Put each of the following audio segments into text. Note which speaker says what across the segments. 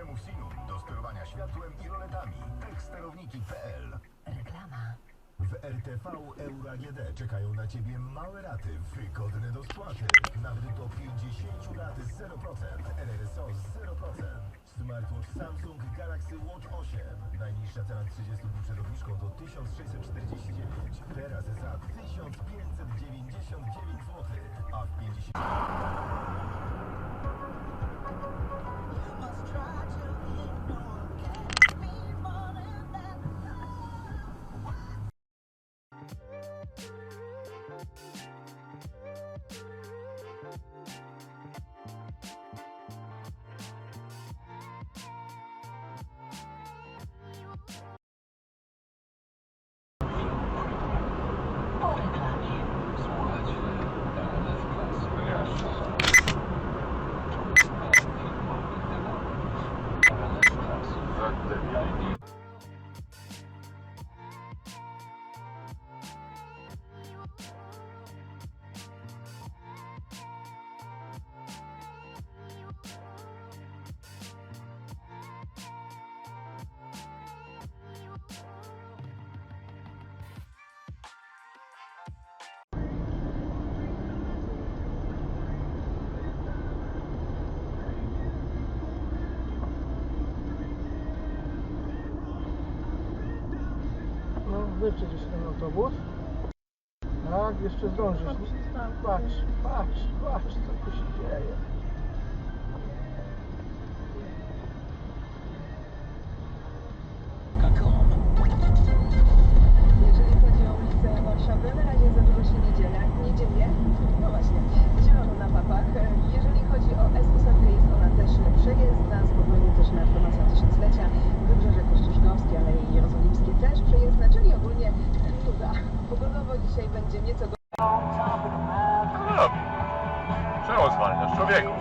Speaker 1: systemu Sinu do sterowania światłem i roletami. Teksterowniki.pl.
Speaker 2: Reklama.
Speaker 1: W RTV Euro AGD czekają na Ciebie małe raty, wygodne do spłaty. Nawet do 50 lat 0%, RRSO 0%. Smartwatch Samsung Galaxy Watch 8. Najniższa cena 30 dni przed obniżką to 1649. Teraz za 1599 zł. A w 50...
Speaker 3: Wyprzedzisz ten autobus. Tak, jeszcze zdążysz. Patrz, patrz, patrz, co tu się dzieje.
Speaker 2: Jeżeli chodzi o ulicę Warszawę, na razie za dużo się nie dzieje. No właśnie, zielono na papach. Jeżeli chodzi o S8, jest ona też przejezdna, spokojnie też na promocję tysiąclecia. Wybrzeże Kościuszkowskie, ale i Jerozolimskie też przejezdne, czyli ogólnie nuda. Pogodowo dzisiaj będzie nieco
Speaker 4: Czemu zwalniasz, człowieku?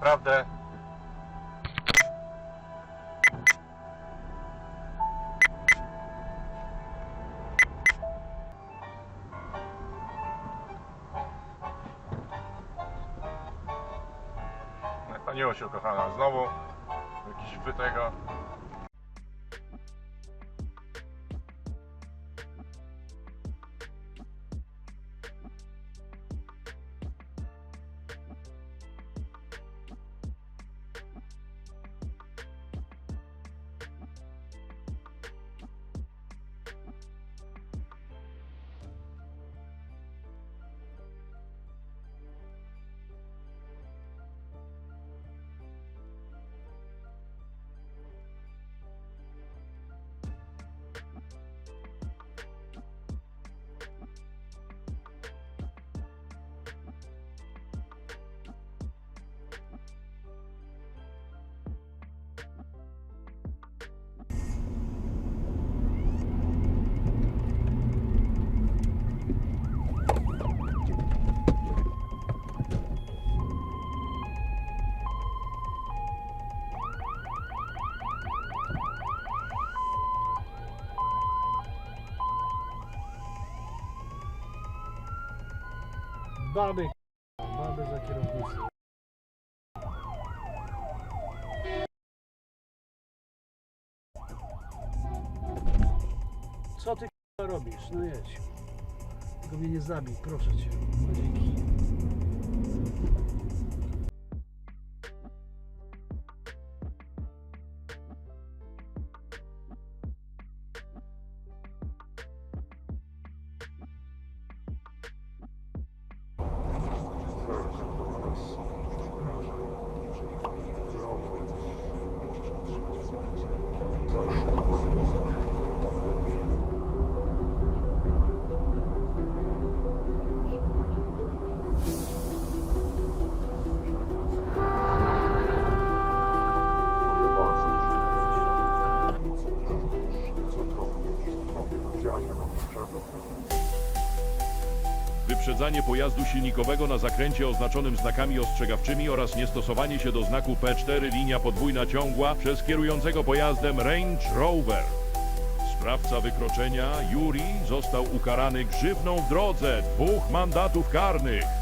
Speaker 4: naprawdę. Pani Osiu, kochana, znowu jakiś wytego.
Speaker 3: Baby za kierownicą. Co ty robisz? No jedź. Tylko mnie nie zabij, proszę cię. No dzięki.
Speaker 5: Wyprzedzanie pojazdu silnikowego na zakręcie oznaczonym znakami ostrzegawczymi oraz niestosowanie się do znaku P4 linia podwójna ciągła przez kierującego pojazdem Range Rover. Sprawca wykroczenia, Juri, został ukarany grzywną w drodze 2 mandatów karnych.